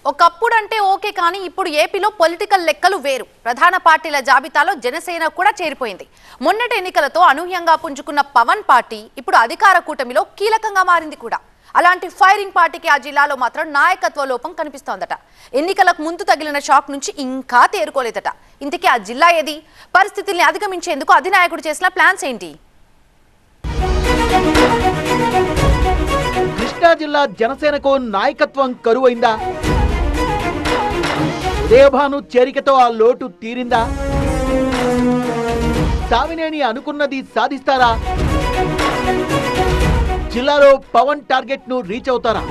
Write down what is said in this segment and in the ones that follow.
ఒకప్పుడంటే ఓకే కానీ ఇప్పుడు ఏపీలో పొలిటికల్ లెక్కలు వేరు. ప్రధాన పార్టీల జాబితాలో జనసేన కూడా చేరిపోయింది. మొన్నటి ఎన్నికలతో అనూహ్యంగా పుంజుకున్న పవన్ పార్టీ ఇప్పుడు అధికార కూటమిలో కీలకంగా మారింది కూడా. అలాంటి ఫైరింగ్ పార్టీకి ఆ జిల్లాలో మాత్రం నాయకత్వ లోపం కనిపిస్తోందట. ఎన్నికలకు ముందు తగిలిన షాక్ నుంచి ఇంకా తేరుకోలేదట. ఇంతకీ ఆ జిల్లా ఏది? పరిస్థితుల్ని అధిగమించేందుకు అధినాయకుడు చేసిన ప్లాన్స్ ఏంటి? కృష్ణా జిల్లా జనసేనకు నాయకత్వం కరువైందా? ఉదయభాను చేరికతో ఆ లోటు తీరిందా? సామినేని అనుకున్నది సాధిస్తారా? జిల్లాలో పవన్ టార్గెట్ ను రీచ్ అవుతారా?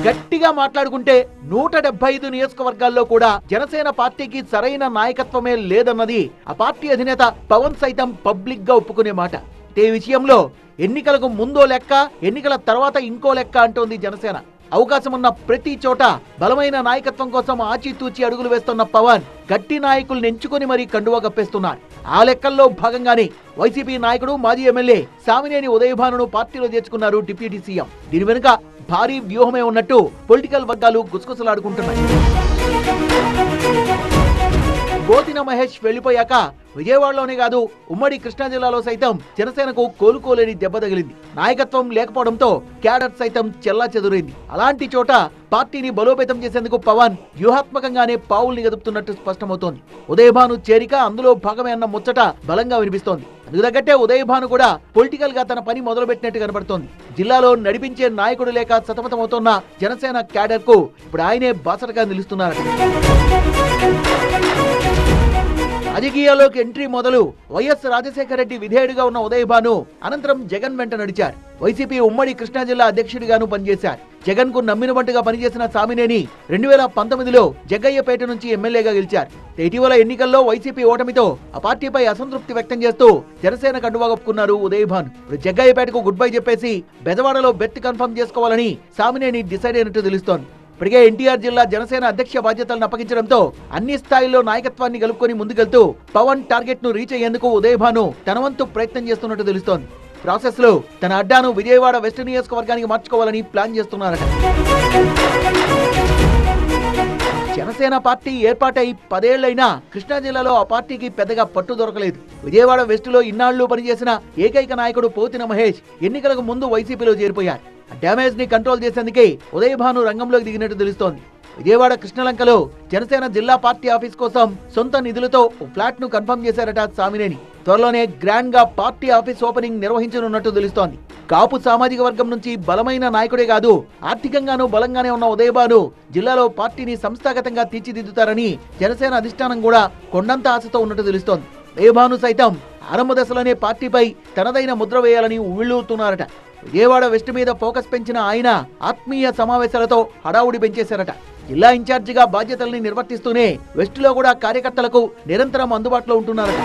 గట్టిగా మాట్లాడుకుంటే 175 నియోజకవర్గాల్లో కూడా జనసేన పార్టీకి సరైన నాయకత్వమే లేదన్నది ఆ పార్టీ అధినేత పవన్ సైతం పబ్లిక్ గా ఒప్పుకునే మాట. ఈ విషయంలో ఎన్నికలకు ముందో లెక్క, ఎన్నికల తర్వాత ఇంకో లెక్క అంటోంది జనసేన. అవకాశం ఉన్న ప్రతి చోట బలమైన నాయకత్వం కోసం ఆచితూచి అడుగులు వేస్తున్న పవన్ గట్టి నాయకుల్ని ఎంచుకొని మరీ కండువా కప్పేస్తున్నారు. ఆ లెక్కల్లో భాగంగానే వైసీపీ నాయకుడు మాజీ ఎమ్మెల్యే సామినేని ఉదయభానును పార్టీలో చేర్చుకున్నారు డిప్యూటీ సీఎం. దీని వెనుక భారీ వ్యూహమే ఉన్నట్టు పొలిటికల్ వర్గాలు గుసగుసలాడుకుంటున్నాయి. పోతిన మహేష్ వెళ్లిపోయాక విజయవాడలోనే కాదు ఉమ్మడి కృష్ణా జిల్లాలో సైతం జనసేనకు కోలుకోలేని దెబ్బ తగిలింది. నాయకత్వం లేకపోవడంతో క్యాడర్ సైతం చెల్లాచెదురైంది. అలాంటి చోట పార్టీని బలోపేతం చేసేందుకు పవన్ వ్యూహాత్మకంగానే పావుల్ని గదుపుతున్నట్టు స్పష్టమవుతోంది. ఉదయభాను చేరిక అందులో భాగమే అన్న ముచ్చట బలంగా వినిపిస్తోంది. అందుకు తగ్గట్టే ఉదయభాను కూడా పొలిటికల్ గా తన పని మొదలుపెట్టినట్టు కనబడుతోంది. జిల్లాలో నడిపించే నాయకుడు లేక సతమతమవుతున్న జనసేన క్యాడర్ కు ఇప్పుడు ఆయనే బాసటగా నిలుస్తున్నారట. రాజకీయాల్లోకి ఎంట్రీ మొదలు వైఎస్ రాజశేఖర రెడ్డి విధేయుడిగా ఉన్న ఉదయభాను అనంతరం జగన్ వెంట నడిచారు. వైసీపీ ఉమ్మడి కృష్ణా జిల్లా అధ్యక్షుడిగాను పనిచేశారు. జగన్ కు నమ్మినట్టుగా పనిచేసిన సామినేని 2019లో జగ్గయ్యపేట నుంచి ఎమ్మెల్యేగా గెలిచారు. ఇటీవల ఎన్నికల్లో వైసీపీ ఓటమితో ఆ పార్టీపై అసంతృప్తి వ్యక్తం చేస్తూ జనసేన కండువా కప్పుకున్నారు ఉదయభాను. ఇప్పుడు జగ్గయ్యపేటకు గుడ్ బై చెప్పేసి బెజవాడలో బెర్త్ కన్ఫర్మ్ చేసుకోవాలని సామినేని డిసైడ్ అయినట్టు తెలుస్తోంది. ఇప్పటికే ఎన్టీఆర్ జిల్లా జనసేన అధ్యక్ష బాధ్యతలను అప్పగించడంతో అన్ని స్థాయిల్లో నాయకత్వాన్ని కలుపుకొని ముందుకెళ్తూ పవన్ టార్గెట్ ను రీచ్ అయ్యేందుకు ఉదయభాను తన వంతు ప్రయత్నం చేస్తున్నట్టు తెలుస్తోంది. ప్రాసెస్ లో తన అడ్డాను విజయవాడ వెస్ట్ నియోజకవర్గానికి మార్చుకోవాలని ప్లాన్ చేస్తున్నారట. జనసేన పార్టీ ఏర్పాటై 10 ఏళ్లైనా కృష్ణా జిల్లాలో ఆ పార్టీకి పెద్దగా పట్టు దొరకలేదు. విజయవాడ వెస్ట్ లో ఇన్నాళ్లు పనిచేసిన ఏకైక నాయకుడు పోతిన మహేష్ ఎన్నికలకు ముందు వైసీపీలో చేరిపోయారు. డ్యామేజ్ ని కంట్రోల్ చేసేందుకే ఉదయభాను రంగంలోకి దిగినట్టు తెలుస్తోంది. విజయవాడ కృష్ణలంకలో జనసేన జిల్లా పార్టీ ఆఫీస్ కోసం సొంత నిధులతో ఫ్లాట్ ను కన్ఫర్మ్ చేశారట సామినేని. త్వరలోనే గ్రాండ్ గా పార్టీ ఆఫీస్ ఓపెనింగ్ నిర్వహించనున్నట్టు తెలుస్తోంది. కాపు సామాజిక వర్గం నుంచి బలమైన నాయకుడే కాదు, ఆర్థికంగానూ బలంగానే ఉన్న ఉదయభాను జిల్లాలో పార్టీని సంస్థాగతంగా తీర్చిదిద్దుతారని జనసేన అధిష్టానం కూడా కొండంత ఆశతో ఉన్నట్టు తెలుస్తోంది. ఉదయభాను సైతం ఆరంభ దశలోనే పార్టీపై తనదైన ముద్ర వేయాలని ఉవ్విళ్లూరుతున్నారట. విజయవాడ వెస్ట్ మీద ఫోకస్ పెంచిన ఆయన ఆత్మీయ సమావేశాలతో హడావుడి పెంచేశారట. జిల్లా ఇన్ఛార్జిగా బాధ్యతల్ని నిర్వర్తిస్తూనే వెస్ట్ లో కూడా కార్యకర్తలకు నిరంతరం అందుబాటులో ఉంటున్నారట.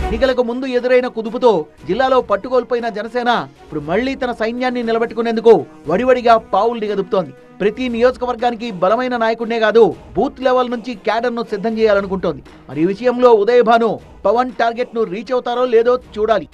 ఎన్నికలకు ముందు ఎదురైన కుదుపుతో జిల్లాలో పట్టుకోల్పోయిన జనసేన ఇప్పుడు మళ్లీ తన సైన్యాన్ని నిలబెట్టుకునేందుకు వడివడిగా పావులు దిగదుపుతోంది. ప్రతి నియోజకవర్గానికి బలమైన నాయకుడినే కాదు, బూత్ లెవెల్ నుంచి క్యాడర్ ను సిద్ధం చేయాలనుకుంటోంది. మరి ఈ విషయంలో ఉదయభాను పవన్ టార్గెట్ ను రీచ్ అవుతారో లేదో చూడాలి.